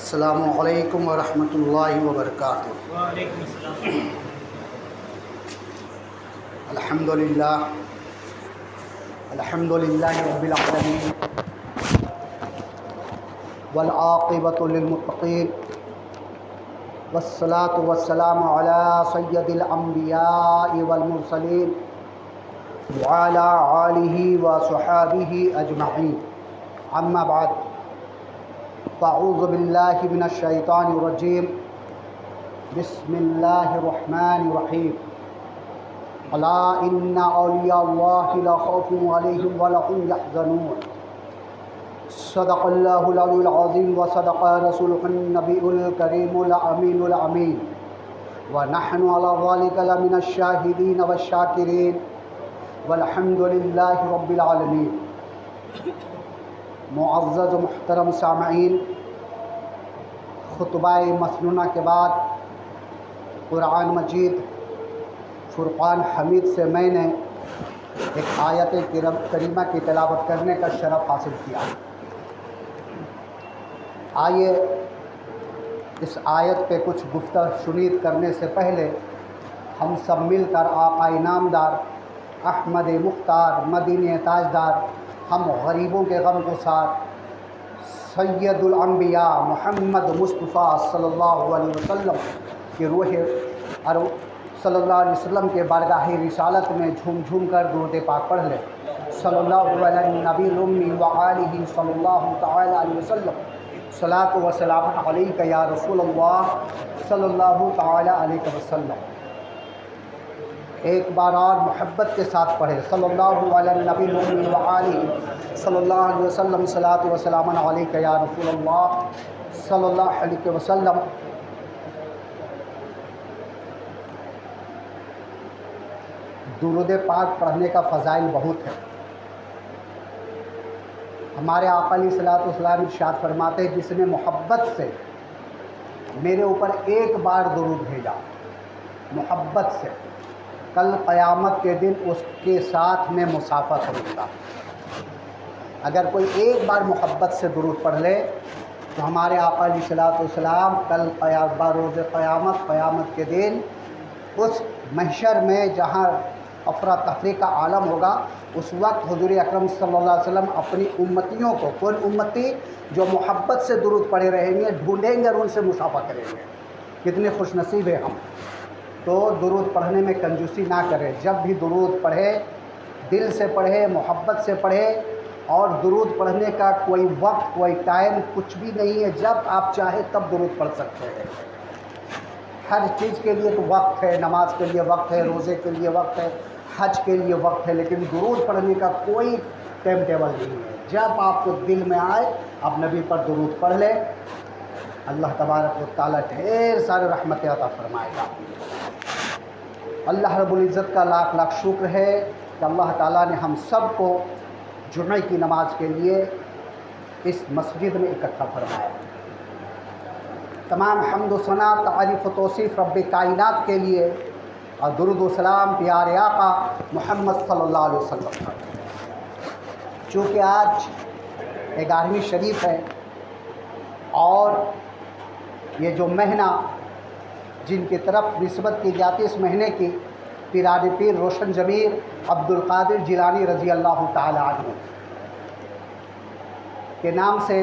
السلام علیکم ورحمۃ اللہ وبرکاتہ۔ وعلیکم السلام۔ الحمد للہ رب العالمین والعاقبۃ للمتقین والصلاة والسلام علی سید الانبیاء والمرسلین وعلی آلہ وصحابہ اجمعین، اما بعد فاعوذ باللہ من الشیطان الرجیم، بسم اللہ الرحمن الرحیم۔ الا ان اولیاء اللہ لا خوف علیہم ولا هم یحزنون، صدق اللہ العلی العظیم وصدق رسولہ النبی الکریم الامین الامین، ونحن علی ذلک لمن الشاہدین والشاکرین والحمد للہ رب العالمین۔ معزز و محترم سامعین، خطبہ مسنونہ کے بعد قرآن مجید فرقان حمید سے میں نے ایک آیت کریمہ کی تلاوت کرنے کا شرف حاصل کیا۔ آئیے اس آیت پہ کچھ گفتگو شنید کرنے سے پہلے ہم سب مل کر آقا نامدار احمد مختار مدینہ تاجدار، ہم غریبوں کے غم گسار سید الانبیاء محمد مصطفیٰ صلی اللہ علیہ وسلم کی روح اور صلی اللہ علیہ وسلم کے بارگاہ رسالت میں جھوم جھوم کر درود پاک پڑھ لیں۔ صلی اللہ علیہ نبی الامی وآلہ صلی اللہ تعالی علیہ وسلم، صلاۃ و سلام علیک یا رسول اللہ صلی اللہ تعالی علیہ وسلم۔ ایک بار اور محبت کے ساتھ پڑھے، صلی اللہ علیہ نبی الامی وآلہ صلی اللہ علیہ وسلم، صلاۃ و سلام علیک یا رسول اللہ صلی اللہ علیہ وسلم۔ درود پاک پڑھنے کا فضائل بہت ہے۔ ہمارے آقا علیہ الصلوۃ والسلام ارشاد فرماتے ہیں، جس نے محبت سے میرے اوپر ایک بار درود بھیجا، محبت سے، کل قیامت کے دن اس کے ساتھ میں مسافہ کروں گا۔ اگر کوئی ایک بار محبت سے درود پڑھ لے تو ہمارے آقا علیہ الصلوۃ والسلام کل روز قیامت کے دن اس محشر میں جہاں افراتفری کا عالم ہوگا، اس وقت حضور اکرم صلی اللہ علیہ وسلم اپنی امتیوں کو، کون امتی جو محبت سے درود پڑھے رہیں گے، ڈھونڈیں گے اور ان سے مسافہ کریں گے۔ کتنے خوش نصیب ہیں ہم۔ تو درود پڑھنے میں کنجوسی نہ کرے، جب بھی درود پڑھے دل سے پڑھے، محبت سے پڑھے، اور درود پڑھنے کا کوئی وقت کوئی ٹائم کچھ بھی نہیں ہے، جب آپ چاہے تب درود پڑھ سکتے ہیں۔ ہر چیز کے لیے تو وقت ہے، نماز کے لیے وقت ہے، روزے کے لیے وقت ہے، حج کے لیے وقت ہے، لیکن درود پڑھنے کا کوئی ٹائم ٹیبل نہیں ہے۔ جب آپ کو دل میں آئے آپ نبی پر درود پڑھ لیں، اللہ تبارک و تعالیٰ ڈھیر سارے رحمت عطا فرمائے گا۔ اللہ رب العزت کا لاکھ لاکھ شکر ہے کہ اللہ تعالیٰ نے ہم سب کو جمعہ کی نماز کے لیے اس مسجد میں اکٹھا فرمایا۔ تمام حمد و ثنا، تعریف و توصیف رب کائنات کے لیے، اور درود و سلام پیارے آقا محمد صلی اللہ علیہ وسلم پر۔ چونکہ آج 11ویں شریف ہے، اور یہ جو مہینہ جن کی طرف نسبت کی جاتی ہے، اس مہینے کی پیران پیر روشن ضمیر عبد القادر جیلانی رضی اللہ تعالی عنہ کے نام سے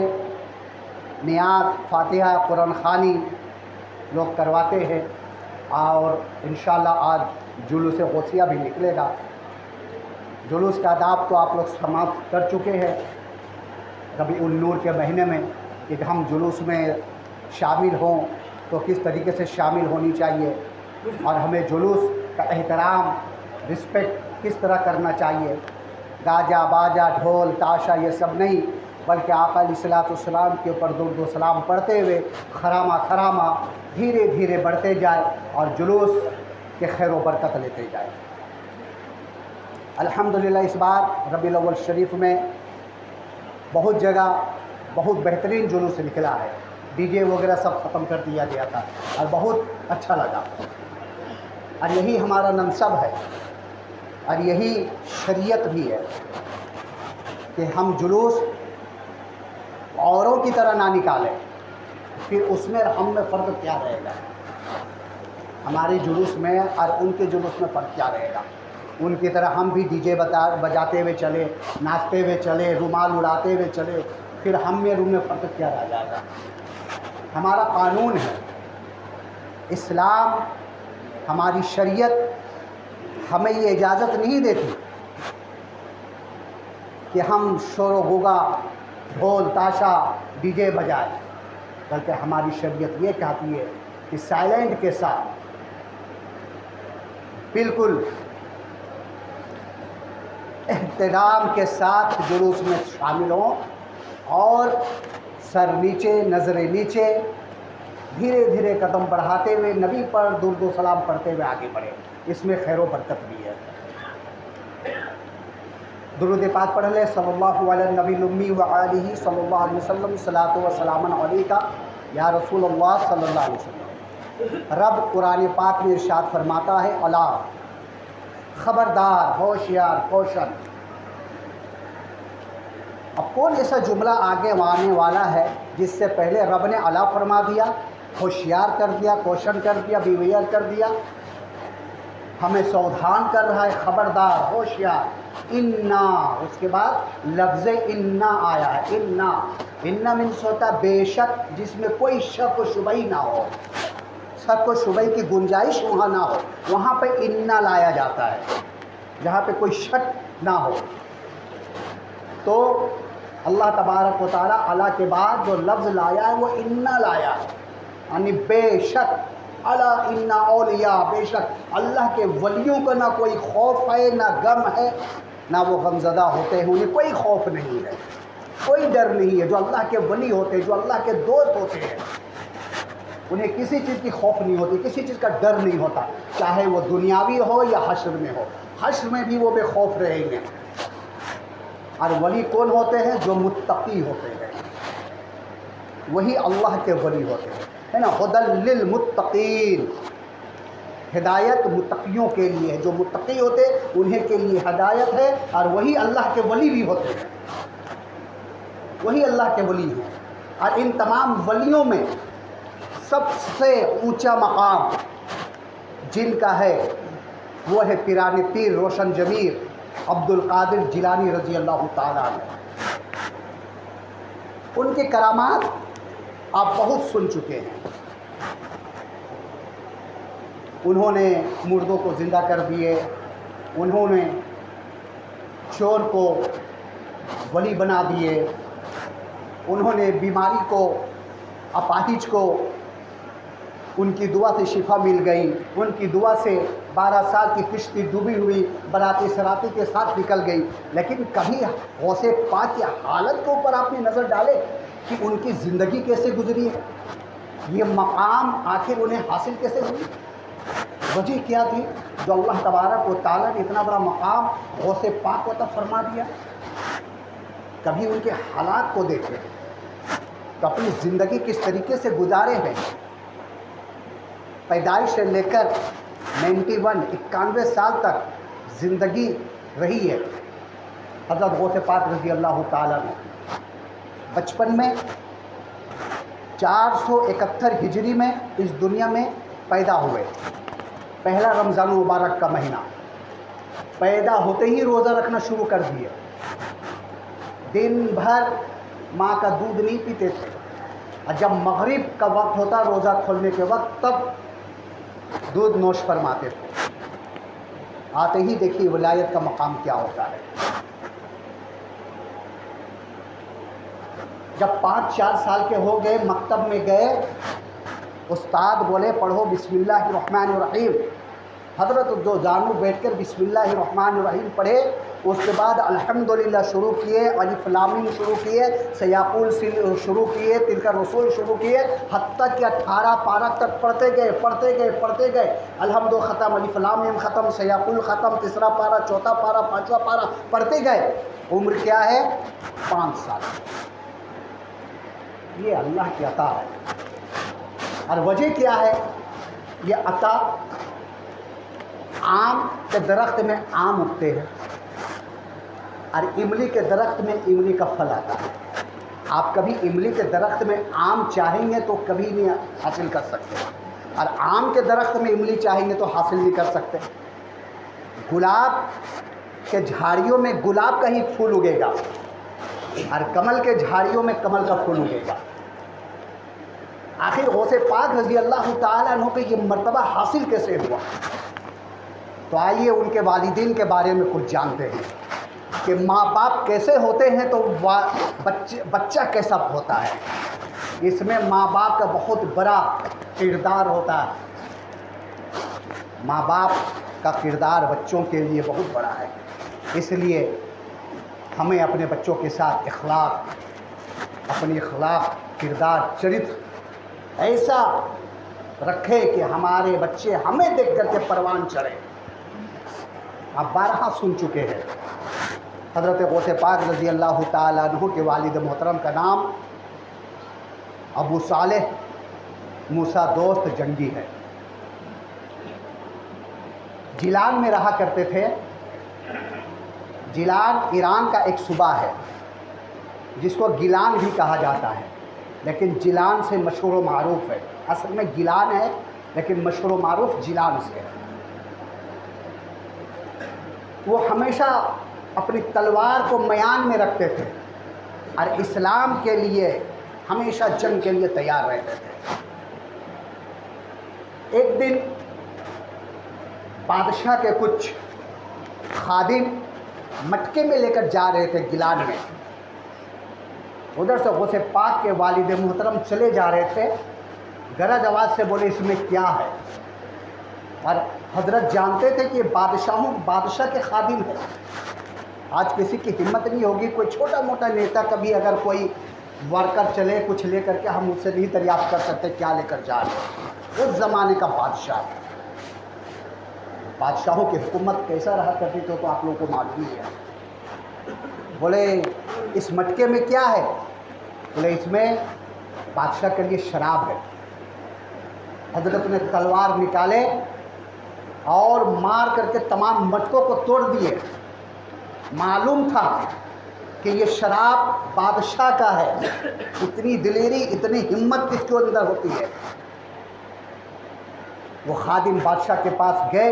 نیاز، فاتحہ، قرآن خوانی لوگ کرواتے ہیں، اور انشاءاللہ آج جلوس غوثیہ بھی نکلے گا۔ جلوس کا آداب تو آپ لوگ سماعت کر چکے ہیں ربیع النور کے مہینے میں، کہ ہم جلوس میں شامل ہوں تو کس طریقے سے شامل ہونی چاہیے، اور ہمیں جلوس کا احترام، رسپیکٹ کس طرح کرنا چاہیے۔ گاجا باجا ڈھول تاشا یہ سب نہیں، بلکہ آقا علیہ الصلوۃ والسلام کے اوپر درود و سلام پڑھتے ہوئے خرامہ دھیرے دھیرے بڑھتے جائے اور جلوس کے خیر و برکت لیتے جائے۔ الحمدللہ اس بار ربیع الاول شریف میں بہت جگہ بہت بہترین جلوس نکلا ہے، ڈی جے وغیرہ سب ختم کر دیا گیا تھا، اور بہت اچھا لگا۔ اور یہی ہمارا منصب ہے، اور یہی شریعت بھی ہے کہ ہم جلوس اوروں کی طرح نہ نکالیں، پھر اس میں اور ہم میں فرق کیا رہے گا؟ ہمارے جلوس میں اور ان کے جلوس میں فرق کیا رہے گا؟ ان کی طرح ہم بھی ڈی جے بجاتے ہوئے چلے، ناچتے ہوئے چلے، رومال اڑاتے ہوئے چلے، پھر ہم میں اور ان میں فرق کیا رہ جائے گا؟ ہمارا قانون ہے، اسلام ہماری شریعت ہمیں یہ اجازت نہیں دیتی کہ ہم شور و غوغا، ڈھول تاشا، ڈی جے بجائیں، بلکہ ہماری شریعت یہ کہتی ہے کہ سائلنٹ کے ساتھ بالکل احترام کے ساتھ جلوس میں شامل ہوں اور سر نیچے، نظریں نیچے، دھیرے دھیرے قدم بڑھاتے ہوئے نبی پر درود و سلام پڑھتے ہوئے آگے بڑھیں۔ اس میں خیر و برکت بھی ہے۔ درود پاک پڑھ لیں، صلی اللہ علی النبی الامی وآلہ صلی اللہ علیہ وسلم، صلاۃ و سلام علیکہ یا رسول اللہ صلی اللہ علیہ وسلم۔ رب قرآن پاک میں ارشاد فرماتا ہے، الا، خبردار، ہوشیار، کوشن۔ اب کون ایسا جملہ آگے آنے والا ہے جس سے پہلے رب نے الا فرما دیا، ہوشیار کر دیا، کوشن کر دیا، بیویئر کر دیا؟ ہمیں سودھان کر رہا ہے، خبردار، ہوشیار۔ انا، اس کے بعد لفظ انا آیا ہے، انا منس ہوتا ہے بے شک، جس میں کوئی شک و شبہ نہ ہو، شک و شبہ کی گنجائش وہاں نہ ہو، وہاں پہ انا لایا جاتا ہے جہاں پہ کوئی شک نہ ہو۔ تو اللہ تبارک و تعالیٰ الا کے بعد جو لفظ لایا ہے وہ انا لایا ہے، یعنی بے شک، الا ان اولیاء، بے شک اللہ کے ولیوں کو نہ کوئی خوف ہے، نہ غم ہے، نہ وہ غمزدہ ہوتے ہیں، انہیں کوئی خوف نہیں ہے، کوئی ڈر نہیں ہے۔ جو اللہ کے ولی ہوتے ہیں، جو اللہ کے دوست ہوتے ہیں، انہیں کسی چیز کی خوف نہیں ہوتی، کسی چیز کا ڈر نہیں ہوتا، چاہے وہ دنیاوی ہو یا حشر میں ہو، حشر میں بھی وہ بے خوف رہیں گے۔ اور ولی کون ہوتے ہیں؟ جو متقی ہوتے ہیں، وہی اللہ کے ولی ہوتے ہیں، ہے نا؟ ھدی للمتقین، ہدایت متقیوں کے لیے ہے، جو متقی ہوتے انہیں کے لیے ہدایت ہے، اور وہی اللہ کے ولی بھی ہوتے ہیں، وہی اللہ کے ولی ہیں۔ اور ان تمام ولیوں میں سب سے اونچا مقام جن کا ہے وہ ہے پیران پیر روشن ضمیر عبد القادر جیلانی رضی اللہ تعالیٰ عنہ۔ ان کے کرامات آپ بہت سن چکے ہیں۔ انہوں نے مردوں کو زندہ کر دیے، انہوں نے چور کو ولی بنا دیے، انہوں نے بیماری کو، اپاہج کو ان کی دعا سے شفا مل گئی، ان کی دعا سے 12 سال کی کشتی ڈوبی ہوئی براتی سراتی کے ساتھ نکل گئی۔ لیکن کبھی غوث پاک کی حالت کے اوپر آپ نے نظر ڈالے کہ ان کی زندگی کیسے گزری ہے، یہ مقام آخر انہیں حاصل کیسے ہوئی؟ وجہ کیا تھی جو اللہ تبارک و تعالیٰ نے اتنا بڑا مقام غوث پاک کو عطا فرما دیا؟ کبھی ان کے حالات کو دیکھیں تو اپنی زندگی کس طریقے سے گزارے ہیں۔ پیدائش سے لے کر 91 سال تک زندگی رہی ہے حضرت غوث پاک رضی اللہ تعالیٰ نے۔ بچپن میں 471 ہجری میں اس دنیا میں پیدا ہوئے، پہلا رمضان مبارک کا مہینہ، پیدا ہوتے ہی روزہ رکھنا شروع کر دیے، دن بھر ماں کا دودھ نہیں پیتے تھے، اور جب مغرب کا وقت ہوتا روزہ کھولنے کے وقت تب دودھ نوش فرماتے تھے۔ آتے ہی دیکھیے ولایت کا مقام کیا ہوتا ہے۔ جب 5-4 سال کے ہو گئے، مکتب میں گئے، استاد بولے پڑھو بسم اللہ الرحمن الرحیم، حضرت جو جانو بیٹھ کر بسم اللہ الرحمن الرحیم پڑھے، اس کے بعد الحمدللہ شروع کیے، الف لام میم شروع کیے، سیاقول شروع کیے، تلک الرسول شروع کیے، حتیٰ کہ 18 پارہ تک پڑھتے گئے، الحمد ختم، الف لام میم ختم، سیاقول ختم، تیسرا پارہ، چوتھا پارہ، پانچواں پارہ پڑھتے گئے۔ عمر کیا ہے؟ 5 سال۔ یہ اللہ کی عطا ہے۔ اور وجہ کیا ہے؟ یہ عطا، آم کے درخت میں آم اگتے ہیں اور املی کے درخت میں املی کا پھل آتا ہے۔ آپ کبھی املی کے درخت میں آم چاہیں گے تو کبھی نہیں حاصل کر سکتے، اور آم کے درخت میں املی چاہیں گے تو حاصل نہیں کر سکتے۔ گلاب کے جھاڑیوں میں گلاب کا ہی پھول اگے گا، اور کمل کے جھاڑیوں میں کمل کا پھول اگے گا۔ آخر غوث پاک رضی اللہ تعالیٰ عنہ کو یہ مرتبہ حاصل کیسے ہوا؟ تو آئیے ان کے والدین کے بارے میں کچھ جانتے ہیں کہ ماں باپ کیسے ہوتے ہیں تو بچہ کیسا ہوتا ہے۔ اس میں ماں باپ کا بہت بڑا کردار ہوتا ہے۔ ماں باپ کا کردار بچوں کے لیے بہت بڑا ہے، اس لیے ہمیں اپنے بچوں کے ساتھ اپنی اخلاق، کردار، چرتر ایسا رکھے کہ ہمارے بچے ہمیں دیکھ کر کے پروان چڑھے۔ آپ بارہا سن چکے ہیں، حضرت غوث پاک رضی اللہ تعالیٰ عنہ کے والد محترم کا نام ابو صالح موسیٰ دوست جنگی ہے۔ جیلان میں رہا کرتے تھے۔ جیلان ایران کا ایک صوبہ ہے جس کو گیلان بھی کہا جاتا ہے، لیکن جیلان سے مشہور و معروف ہے۔ اصل میں گیلان ہے لیکن مشہور و معروف جیلان سے ہے۔ وہ ہمیشہ اپنی تلوار کو میان میں رکھتے تھے اور اسلام کے لیے ہمیشہ جنگ کے لیے تیار رہتے تھے۔ ایک دن بادشاہ کے کچھ خادم مٹکے میں لے کر جا رہے تھے گیلان میں۔ ادھر سے غوث پاک کے والد محترم چلے جا رہے تھے، گرج آواز سے بولے اس میں کیا ہے؟ اور حضرت جانتے تھے کہ بادشاہ کے خادم ہیں۔ آج کسی کی ہمت نہیں ہوگی، کوئی چھوٹا موٹا نیتا کبھی اگر کوئی ورکر چلے کچھ لے کر کے، ہم اس سے نہیں دریافت کر سکتے کیا لے کر جا رہے ہیں۔ اس زمانے کا بادشاہ، بادشاہوں کی حکومت کیسا رہا کرتی تھی تو آپ لوگوں کو معلوم ہی ہے۔ بولے اس مٹکے میں کیا ہے؟ بولے اس میں بادشاہ کے لیے شراب ہے۔ حضرت نے تلوار نکالے اور مار کر کے تمام مٹکوں کو توڑ دیے۔ معلوم تھا کہ یہ شراب بادشاہ کا ہے۔ اتنی دلیری، اتنی ہمت کس کے اندر ہوتی ہے؟ وہ خادم بادشاہ کے پاس گئے۔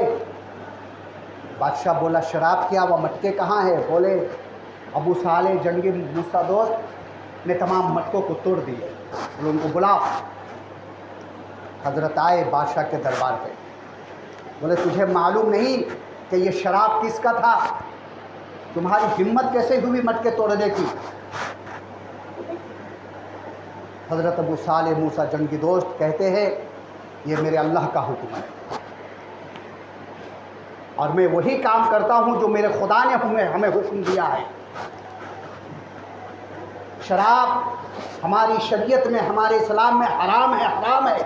بادشاہ بولا شراب کیا؟ وہ مٹکے کہاں ہے؟ بولے ابو صالح جنگی موسیٰ دوست نے تمام مٹکوں کو توڑ دیے۔ بولے ان کو بلاؤ۔ حضرت آئے بادشاہ کے دربار پہ۔ بولے تجھے معلوم نہیں کہ یہ شراب کس کا تھا؟ تمہاری ہمت کیسے ہوئی مٹکے توڑنے کی؟ حضرت ابو صالح موسیٰ جنگی دوست کہتے ہیں یہ میرے اللہ کا حکم ہے، اور میں وہی کام کرتا ہوں جو میرے خدا نے ہمیں حکم دیا ہے۔ شراب ہماری شریعت میں، ہمارے اسلام میں حرام ہے، حرام ہے۔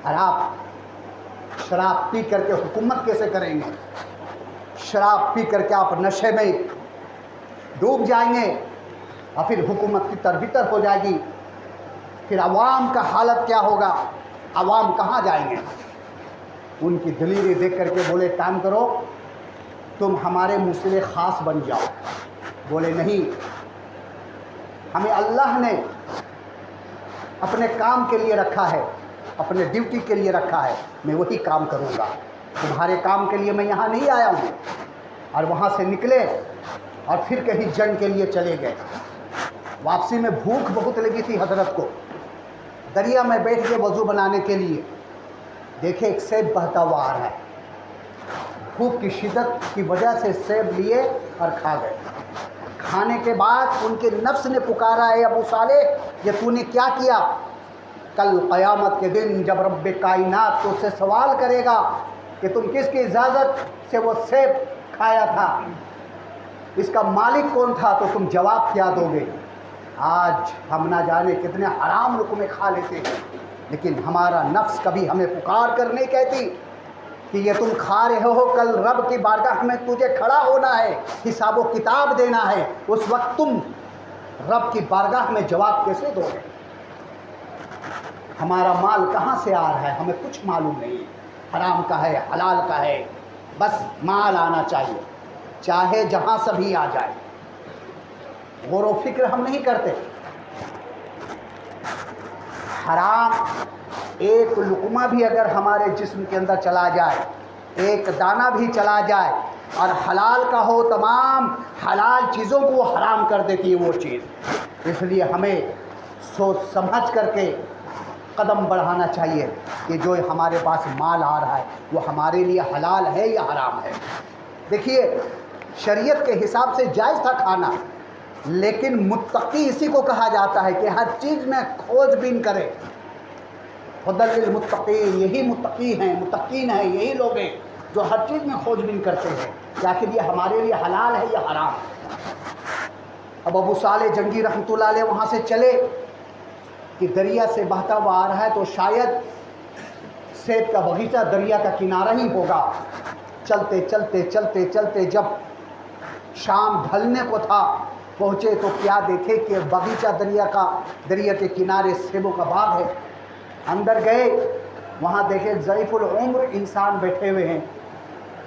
اور آپ شراب پی کر کے حکومت کیسے کریں گے؟ شراب پی کر کے آپ نشے میں ڈوب جائیں گے اور پھر حکومت کی تربیت ہو جائے گی۔ پھر عوام کا حالت کیا ہوگا؟ عوام کہاں جائیں گے؟ ان کی دلیری دیکھ کر کے بولے کام کرو، تم ہمارے مسئلے خاص بن جاؤ۔ بولے نہیں، ہمیں اللہ نے اپنے کام کے لیے رکھا ہے، اپنے ڈیوٹی کے لیے رکھا ہے، میں وہی کام کروں گا۔ تمہارے کام کے لیے میں یہاں نہیں آیا ہوں۔ اور وہاں سے نکلے اور پھر کہیں جنگ کے لیے چلے گئے۔ واپسی میں بھوک بہت لگی تھی حضرت کو، دریا میں بیٹھ کے وضو بنانے کے لیے دیکھے ایک سیب بہتا ہوا آ رہا ہے۔ بھوک کی شدت کی وجہ سے سیب لیے اور کھا گئے۔ کھانے کے بعد ان کے نفس نے پکارا اے ابو صالح یہ تو نے کیا کیا؟ کل قیامت کے دن جب رب کائنات تو سے سوال کرے گا کہ تم کس کی اجازت سے وہ سیب کھایا تھا، اس کا مالک کون تھا، تو تم جواب کیا دو گے؟ آج ہم نہ جانے کتنے حرام لقمے کھا لیتے ہیں، لیکن ہمارا نفس کبھی ہمیں پکار کر نہیں کہتی کہ یہ تم کھا رہے ہو، کل رب کی بارگاہ میں تجھے کھڑا ہونا ہے، حساب و کتاب دینا ہے، اس وقت تم رب کی بارگاہ میں جواب کیسے دو گے؟ ہمارا مال کہاں سے آ رہا ہے ہمیں کچھ معلوم نہیں، حرام کا ہے حلال کا ہے، بس مال آنا چاہیے، چاہے جہاں سے بھی آ جائے۔ غور و فکر ہم نہیں کرتے. حرام ایک لقمہ بھی اگر ہمارے جسم کے اندر چلا جائے، ایک دانہ بھی چلا جائے، اور حلال کا ہو، تمام حلال چیزوں کو وہ حرام کر دیتی ہے وہ چیز. اس لیے ہمیں سوچ سمجھ کر کے قدم بڑھانا چاہیے کہ جو ہمارے پاس مال آ رہا ہے وہ ہمارے لیے حلال ہے یا حرام ہے. دیکھیے شریعت کے حساب سے جائز تھا کھانا، لیکن متقی اسی کو کہا جاتا ہے کہ ہر چیز میں کھوج بین کرے. ہدی للمتقین، یہی متقی ہیں، متقین ہیں، یہی لوگ ہیں جو ہر چیز میں کھوج بین کرتے ہیں کہ آخر یہ ہمارے لیے حلال ہے یا حرام ہے. اب ابو صالح جنگی رحمۃ اللہ علیہ وہاں سے چلے کہ دریا سے بہتا ہوا آ رہا ہے تو شاید سیب کا باغیچہ دریا کا کنارہ ہی ہوگا. چلتے چلتے چلتے چلتے جب شام ڈھلنے کو تھا پہنچے تو کیا دیکھے کہ باغیچہ دریا کے کنارے سیبوں کا باغ ہے. اندر گئے، وہاں دیکھے ضعیف العمر انسان بیٹھے ہوئے ہیں.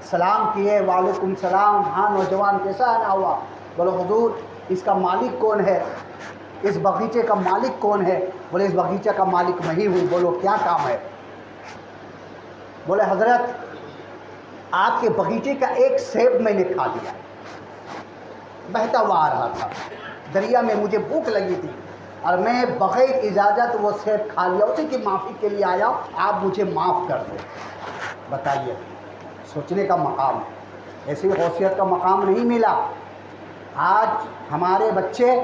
سلام کیے، وعلیکم السلام، ہاں نوجوان کیسا آنا ہوا؟ بولو حضور اس کا مالک کون ہے؟ اس باغیچے کا مالک کون ہے؟ بولے اس باغیچے کا مالک میں ہی ہوں. بولو کیا کام ہے؟ بولے حضرت آپ کے باغیچے کا ایک سیب میں نے کھا لیا، بہتا ہوا آ رہا تھا دریا میں، مجھے بھوک لگی تھی اور میں بغیر اجازت وہ سیب کھا لیا، اسی کی معافی کے لیے آیا، آپ مجھے معاف کر دو. بتائیے، سوچنے کا مقام ہے. ایسی حیثیت کا مقام نہیں ملا. آج ہمارے بچے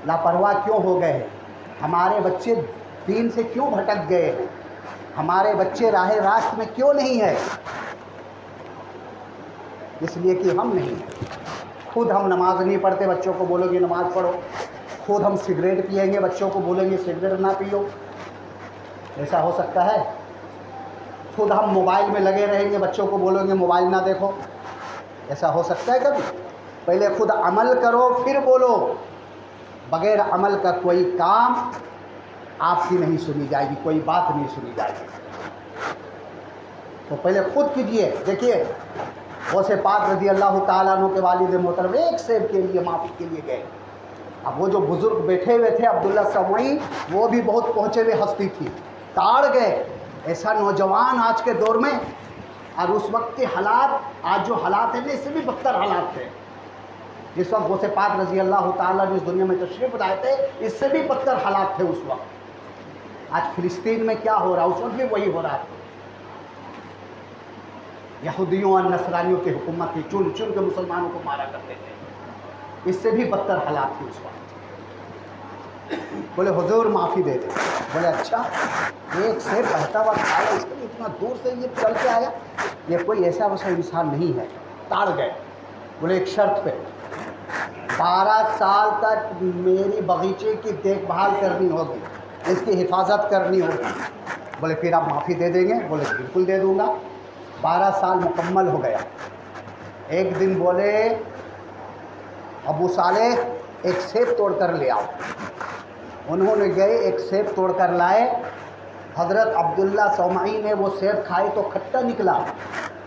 لاپرواہ کیوں ہو گئے ہیں؟ ہمارے بچے دین سے کیوں بھٹک گئے ہیں؟ ہمارے بچے راہ راست میں کیوں نہیں ہیں؟ اس لیے کہ ہم نہیں ہیں. خود ہم نماز نہیں پڑھتے، بچوں کو بولو گے نماز پڑھو. خود ہم سگریٹ پئیں گے، بچوں کو بولیں گے سگریٹ نہ پیو. ایسا ہو سکتا ہے؟ خود ہم موبائل میں لگے رہیں گے، بچوں کو بولیں گے موبائل نہ دیکھو. ایسا ہو سکتا ہے کبھی؟ پہلے خود عمل کرو پھر بولو. بغیر عمل کا کوئی کام آپ کی نہیں سنی جائے گی، کوئی بات نہیں سنی جائے گی. تو پہلے خود کیجئے. دیکھیے غوث پاک رضی اللہ تعالیٰ عنہ کے والد محترم ایک سیب کے لیے معافی کے لیے گئے. اب وہ جو بزرگ بیٹھے ہوئے تھے عبداللہ سمعی، وہ بھی بہت پہنچے ہوئے ہستی تھی، تاڑ گئے. ایسا نوجوان آج کے دور میں، اور اس وقت کے حالات، آج جو حالات ہیں نا اس سے بھی بدتر حالات تھے. جس وقت غوث پاک رضی اللہ تعالیٰ نے اس دنیا میں تشریف لائے تھے اس سے بھی بدتر حالات تھے اس وقت. آج فلسطین میں کیا ہو رہا ہے اس وقت بھی وہی ہو رہا ہے. یہودیوں اور نصرانیوں کی حکومت تھی، چن چن کے مسلمانوں کو مارا کرتے تھے. اس سے بھی بدتر حالات تھے اس وقت. بولے حضور معافی دے دے. بولے اچھا، ایک سیب بہتا ہوا کھایا، اس کے لیے اتنا دور سے یہ چل کے آیا؟ یہ کوئی ایسا ویسا انسان نہیں ہے. تاڑ گئے. بولے ایک شرط پہ، 12 سال تک میری باغیچے کی دیکھ بھال کرنی ہوگی، اس کی حفاظت کرنی ہوگی. بولے پھر آپ معافی دے دیں گے؟ بولے بالکل دے دوں گا. 12 سال مکمل ہو گیا. ایک دن بولے ابو صالح ایک سیب توڑ کر لے آؤ. انہوں نے گئے، ایک سیب توڑ کر لائے. حضرت عبداللہ سمعی نے وہ سیب کھائے تو کھٹا نکلا.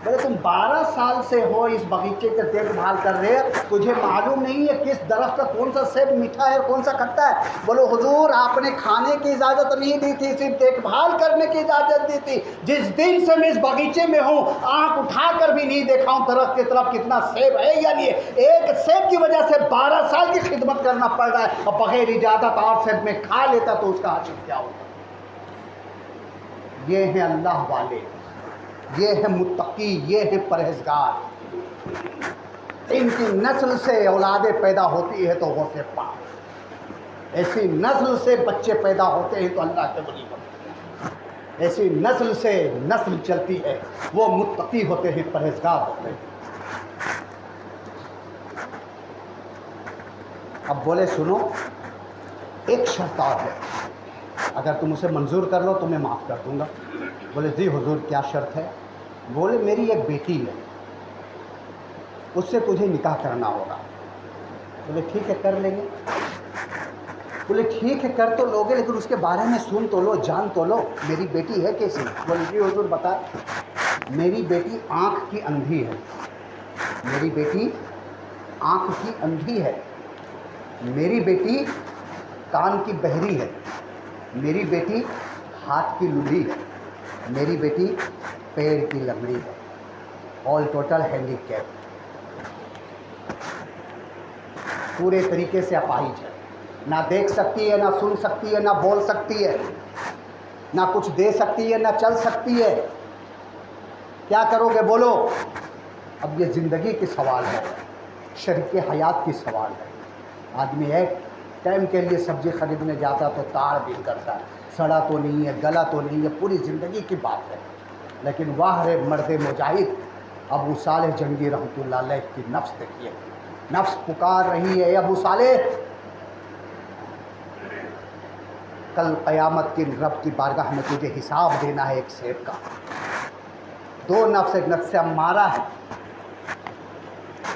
بولے تم 12 سال سے ہو اس باغیچے کے دیکھ بھال کر رہے، تجھے معلوم نہیں ہے کس درخت کا کون سا سیب میٹھا ہے اور کون سا کھٹا ہے؟ بولو حضور آپ نے کھانے کی اجازت نہیں دی تھی، صرف دیکھ بھال کرنے کی اجازت دی تھی. جس دن سے میں اس باغیچے میں ہوں آنکھ اٹھا کر بھی نہیں دیکھا ہوں درخت کی طرف کتنا سیب ہے یا نہیں ہے. ایک سیب کی وجہ سے 12 سال کی خدمت کرنا پڑ رہا ہے، اور بغیر اجازت اور سیب میں کھا لیتا تو اس کا حاصل کیا ہوتا؟ یہ ہیں اللہ والے، یہ ہے متقی، یہ ہے پرہیزگار. ان کی نسل سے اولادیں پیدا ہوتی ہے تو غوث پاک، ایسی نسل سے بچے پیدا ہوتے ہیں تو اللہ کے ولی بنتے ہیں. ایسی نسل سے نسل چلتی ہے، وہ متقی ہوتے ہیں، پرہیزگار ہوتے ہیں. اب بولے سنو، ایک شرط اور ہے، اگر تم اسے منظور کر لو تو میں معاف کر دوں گا. بولے جی حضور کیا شرط ہے؟ بولے میری ایک بیٹی ہے، اس سے تجھے نکاح کرنا ہوگا. بولے ٹھیک ہے کر لیں گے. بولے ٹھیک ہے کر تو لوگے، لیکن اس کے بارے میں سن تو لو، جان تو لو، میری بیٹی ہے کیسی؟ بولے جی حضور بتائے. میری بیٹی آنکھ کی اندھی ہے. میری بیٹی آنکھ کی اندھی ہے. میری بیٹی کان کی بہری ہے، میری بیٹی ہاتھ کی لولی ہے، میری بیٹی پیر کی لنگڑی ہے، آل ٹوٹل ہینڈی کیپ، پورے طریقے سے اپاہج ہے، نہ دیکھ سکتی ہے، نہ سن سکتی ہے، نہ بول سکتی ہے، نہ کچھ دے سکتی ہے، نہ چل سکتی ہے۔ کیا کرو گے بولو؟ اب یہ زندگی کی سوال ہے، شریک حیات کی سوال ہے۔ آدمی ایک ٹائم کے لیے سبزی خریدنے جاتا تو تاڑ بین کرتا ہے، سڑا تو نہیں ہے، گلا تو نہیں ہے، پوری زندگی کی بات ہے۔ لیکن واہ رے مرد مجاہد ابو صالح جنگی رحمۃ اللہ علیہ کی نفس دیکھیے، نفس پکار رہی ہے، اے ابو صالح کل قیامت کے رب کی بارگاہ میں تجھے حساب دینا ہے ایک سیب کا۔ دو نفس، ایک نفس امارہ ہے،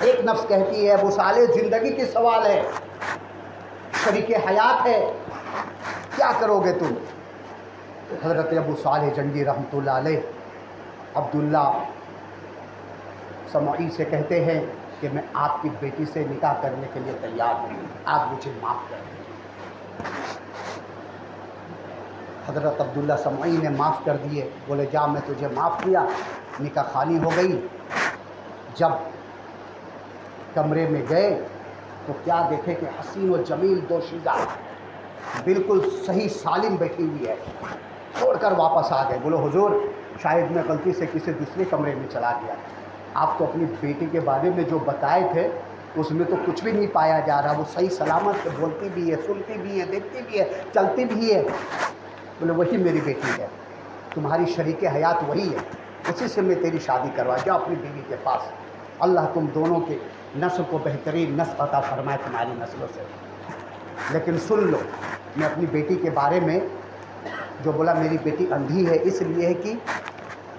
ایک نفس کہتی ہے ابو صالح زندگی کی سوال ہے، شریک حیات ہے، کیا کرو گے تم؟ حضرت ابو صالح جنگی رحمۃ اللہ علیہ عبداللہ سمعی سے کہتے ہیں کہ میں آپ کی بیٹی سے نکاح کرنے کے لیے تیار ہوں، آپ مجھے معاف کر دیں۔ حضرت عبداللہ سمعی نے معاف کر دیے، بولے جا میں تجھے معاف کیا، نکاح خوانی ہو گئی۔ جب کمرے میں گئے تو کیا دیکھے کہ حسین و جمیل دوشیزہ بالکل صحیح سالم بیٹھی ہوئی ہے، چھوڑ کر واپس آ گئے۔ بولو حضور شاید میں غلطی سے کسی دوسرے کمرے میں چلا گیا، آپ تو اپنی بیٹی کے بارے میں جو بتائے تھے اس میں تو کچھ بھی نہیں پایا جا رہا، وہ صحیح سلامت بولتی بھی ہے، سنتی بھی ہے، دیکھتی بھی ہے، چلتی بھی ہے۔ بولے وہی میری بیٹی ہے، تمہاری شریک حیات وہی ہے، اسی سے میں تیری شادی کروا، جاؤ اپنی بیوی کے پاس، اللہ تم دونوں کے نسل کو بہترین نسل عطا فرمائے تمہاری نسلوں سے۔ لیکن سن لو، میں اپنی بیٹی کے بارے میں جو بولا، میری بیٹی اندھی ہے اس لیے ہے کہ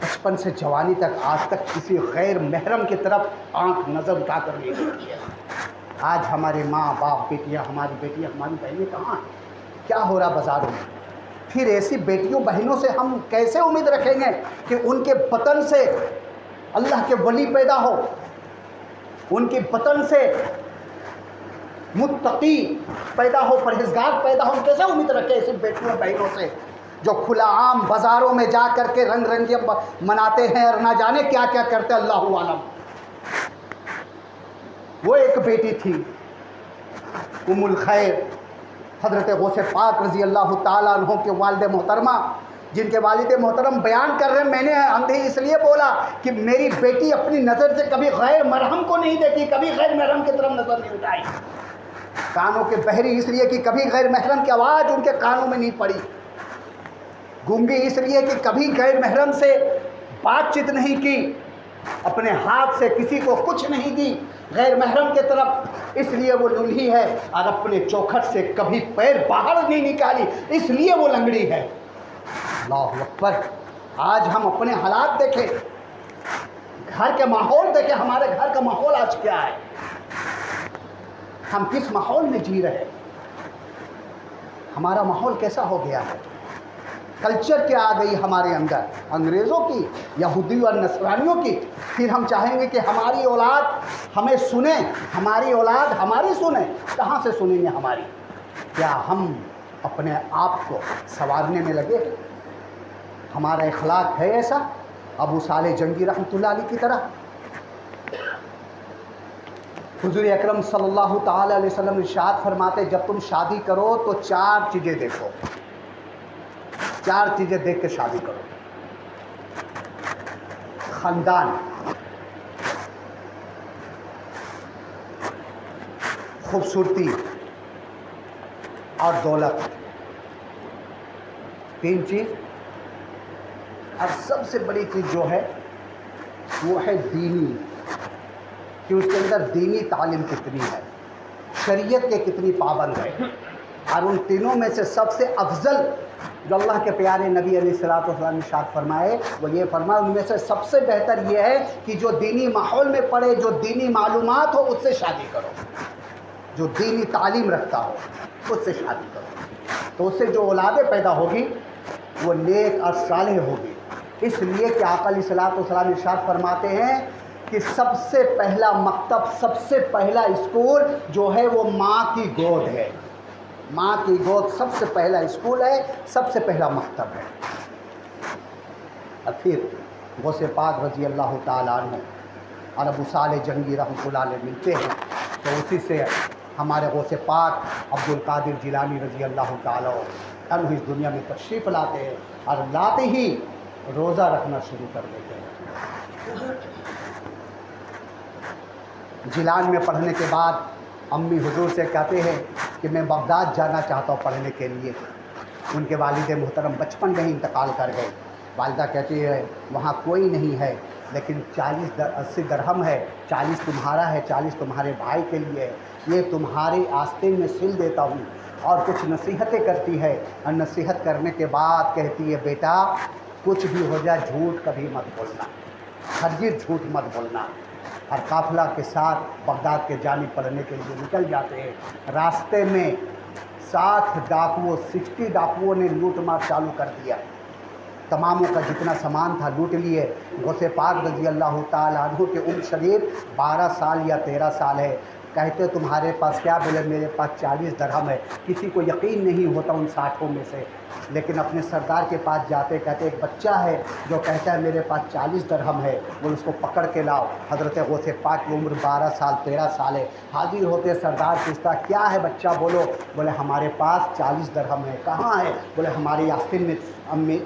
بچپن سے جوانی تک آج تک کسی غیر محرم کی طرف آنکھ نظر اٹھا کر نہیں دیکھی ہے۔ آج ہمارے ماں باپ، بیٹیاں، ہماری بیٹیاں، ہماری بہنیں کہاں ہیں؟ کیا ہو رہا بازاروں میں؟ پھر ایسی بیٹیوں بہنوں سے ہم کیسے امید رکھیں گے کہ ان کے بطن سے اللہ کے ولی پیدا ہو، ان کے بطن سے متقی پیدا ہو، پرہیزگار پیدا ہو؟ ہم کیسے امید رکھیں ایسی بیٹیوں بہنوں سے جو کھلا عام بازاروں میں جا کر کے رنگ رنگیاں مناتے ہیں اور نہ جانے کیا کیا کرتے، اللہ عالم۔ وہ ایک بیٹی تھی ام الخیر، حضرت غوث پاک رضی اللہ تعالیٰ عنہ کے والد محترمہ، جن کے والد محترم بیان کر رہے ہیں، میں نے اندھی اس لیے بولا کہ میری بیٹی اپنی نظر سے کبھی غیر محرم کو نہیں دیکھی، کبھی غیر محرم کی طرف نظر نہیں اٹھائی۔ کانوں کے بہری اس لیے کہ کبھی غیر محرم کی آواز ان کے کانوں میں نہیں پڑی، گونگی اس لیے کہ کبھی غیر محرم سے بات چیت نہیں کی، اپنے ہاتھ سے کسی کو کچھ نہیں دی غیر محرم کی طرف، اس لیے وہ لنگھی ہے، اور اپنے چوکھٹ سے کبھی پیر باہر نہیں نکالی، اس لیے وہ لنگڑی ہے۔ اللہ اکبر۔ آج ہم اپنے حالات دیکھیں، گھر کے ماحول دیکھیں، ہمارے گھر کا ماحول آج کیا ہے، ہم کس ماحول میں جی رہے، ہمارا ماحول کیسا ہو گیا ہے، کلچر کیا آ گئی ہمارے اندر، انگریزوں کی، یہودی اور نصرانیوں کی۔ پھر ہم چاہیں گے کہ ہماری اولاد ہمیں سنیں، ہماری اولاد ہماری سنیں، کہاں سے سنیں گے ہماری؟ کیا ہم اپنے آپ کو سنوارنے میں لگے؟ ہمارا اخلاق ہے ایسا ابو صالح جنگی رحمۃ اللہ علیہ کی طرح؟ حضور اکرم صلی اللہ تعالی علیہ وسلم ارشاد فرماتے، جب تم شادی کرو تو 4 چیزیں دیکھو، 4 چیزیں دیکھ کے شادی کرو۔ خاندان، خوبصورتی اور دولت، 3 چیز، اور سب سے بڑی چیز جو ہے وہ ہے دینی، کہ اس کے اندر دینی تعلیم کتنی ہے، شریعت کے کتنی پابند ہے۔ اور ان تینوں میں سے سب سے افضل جو اللہ کے پیارے نبی علیہ الصلوۃ والسلام نے ارشاد فرمائے، وہ یہ فرمایا ان میں سے سب سے بہتر یہ ہے کہ جو دینی ماحول میں پڑھے، جو دینی معلومات ہو، اس سے شادی کرو، جو دینی تعلیم رکھتا ہو اس سے شادی کرو، تو اس سے جو اولادیں پیدا ہوگی وہ نیک اور صالح ہوگی۔ اس لیے کہ آقا علیہ الصلوۃ والسلام ارشاد فرماتے ہیں کہ سب سے پہلا مکتب، سب سے پہلا اسکول جو ہے وہ ماں کی گود ہے. ماں کی گود سب سے پہلا اسکول ہے، سب سے پہلا مکتب ہے. اور پھر غوث پاک رضی اللہ تعالیٰ عنہ اور ابو صالح جنگی رحمۃ اللہ علیہ ملتے ہیں، تو اسی سے ہمارے غوث پاک عبد القادر جیلانی رضی اللہ تعالیٰ عنہ اس دنیا میں تشریف لاتے ہیں، اور لاتے ہی روزہ رکھنا شروع کر دیتے ہیں. جیلان میں پڑھنے کے بعد امی حضور سے کہتے ہیں کہ میں بغداد جانا چاہتا ہوں پڑھنے کے لیے. ان کے والد محترم بچپن میں ہی انتقال کر گئے. والدہ کہتی ہے وہاں کوئی نہیں ہے، لیکن 80 درہم ہے، 40 تمہارا ہے، 40 تمہارے بھائی کے لیے ہے، یہ تمہارے آستین میں سل دیتا ہوں. اور کچھ نصیحتیں کرتی ہے، اور نصیحت کرنے کے بعد کہتی ہے بیٹا کچھ بھی ہو جائے جھوٹ کبھی مت بولنا، ہرگز جھوٹ مت بولنا. اور قافلہ کے ساتھ بغداد کے جانب پڑھنے کے لیے نکل جاتے ہیں. راستے میں 60 ڈاکوؤں نے لوٹ مار چالو کر دیا. تماموں کا جتنا سامان تھا لوٹ لیے. غوث پاک رضی اللہ تعالیٰ عنہ کے عمر شریف 12 سال یا 13 سال ہے. کہتے تمہارے پاس کیا؟ بولے میرے پاس 40 درہم ہے. کسی کو یقین نہیں ہوتا ان 60 میں سے، لیکن اپنے سردار کے پاس جاتے کہتے ایک بچہ ہے جو کہتا ہے میرے پاس 40 درہم ہے، بولے اس کو پکڑ کے لاؤ. حضرت غوث پاک کی عمر 12 سال 13 سال ہے. حاضر ہوتے سردار پوچھتا کیا ہے بچہ بولو؟ بولے ہمارے پاس 40 درہم ہے. کہاں ہے؟ بولے ہماری آستین میں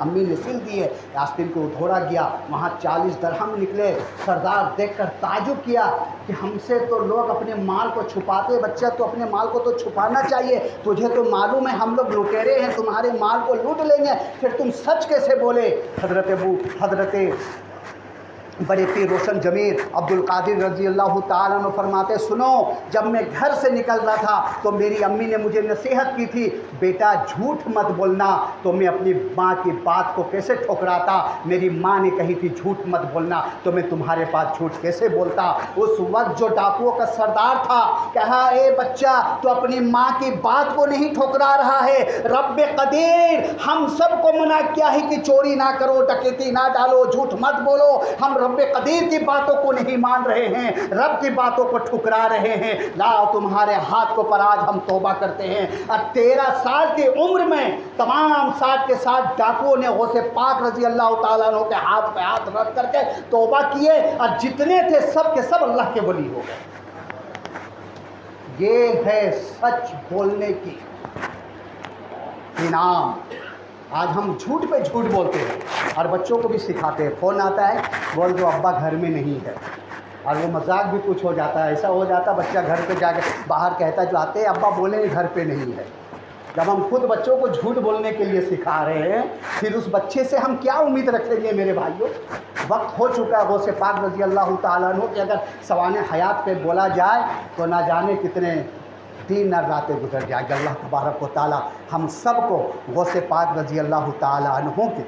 امی نے سل دی ہے. آستین کو اتھوڑا گیا، وہاں 40 درہم نکلے. سردار دیکھ کر تعجب کیا کہ ہم سے تو لوگ اپنے مال کو چھپاتے، بچہ تو اپنے مال کو تو چھپانا چاہیے، تجھے تو معلوم ہے ہم لوگ لٹیرے ہیں، تمہارے مال کو لوٹ لیں گے، پھر تم سچ کیسے بولے؟ حضرت بڑے پیر روشن ضمیر عبد القادر رضی اللہ تعالیٰ عنہ فرماتے سنو، جب میں گھر سے نکل رہا تھا تو میری امی نے مجھے نصیحت کی تھی بیٹا جھوٹ مت بولنا. تو میں اپنی ماں کی بات کو کیسے ٹھکراتا؟ میری ماں نے کہی تھی جھوٹ مت بولنا، تو میں تمہارے پاس جھوٹ کیسے بولتا؟ اس وقت جو ڈاکوؤں کا سردار تھا کہا اے بچہ تو اپنی ماں کی بات کو نہیں ٹھکرا رہا ہے. رب قدیر ہم سب کو منع کیا ہے کہ چوری نہ کرو، ڈکیتی نہ ڈالو، جھوٹ مت بولو. ہم رب قدیر کی باتوں کو نہیں مان رہے ہیں، رب کی باتوں کو ٹھکرا رہے ہیں. لاؤ تمہارے ہاتھ کو پر آج ہم توبہ کرتے ہیں. اور 13 سال کی عمر میں تمام 60 کے 60 ڈاکوؤں نے غوث پاک رضی اللہ تعالیٰ عنہ کے ہاتھ پہ ہاتھ رکھ کر کے توبہ کیے، اور جتنے تھے سب کے سب اللہ کے ولی ہو گئے. یہ ہے سچ بولنے کی انعام. آج ہم جھوٹ پہ جھوٹ بولتے ہیں اور بچوں کو بھی سکھاتے ہیں. فون آتا ہے بول دو ابا گھر میں نہیں ہے، اور وہ مذاق بھی کچھ ہو جاتا ہے. ایسا ہو جاتا ہے بچہ گھر پہ جا کے باہر کہتا ہے جو آتے ہیں ابا بولیں گھر پہ نہیں ہے. جب ہم خود بچوں کو جھوٹ بولنے کے لیے سکھا رہے ہیں، پھر اس بچے سے ہم کیا امید رکھیں گے میرے بھائیوں؟ وقت ہو چکا ہے غوث پاک رضی اللہ تعالیٰ عنہ کہ اگر سوانح حیات پہ بولا جائے تو نہ جانے کتنے دن اور راتیں گزر جائیں گے. اللہ تبارک و تعالیٰ ہم سب کو غوث پاک رضی اللہ تعالیٰ عنہ کے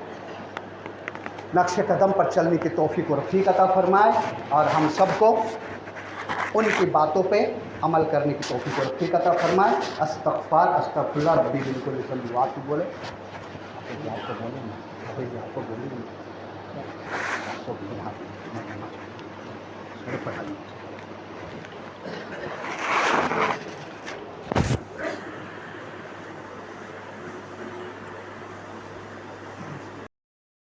نقش قدم پر چلنے کی توفیق و رفیق عطا فرمائے، اور ہم سب کو ان کی باتوں پہ عمل کرنے کی توفیق و رفیق عطا فرمائے. استغفار استغفر اللہ ربی بالکل بات کو بولے آپ کو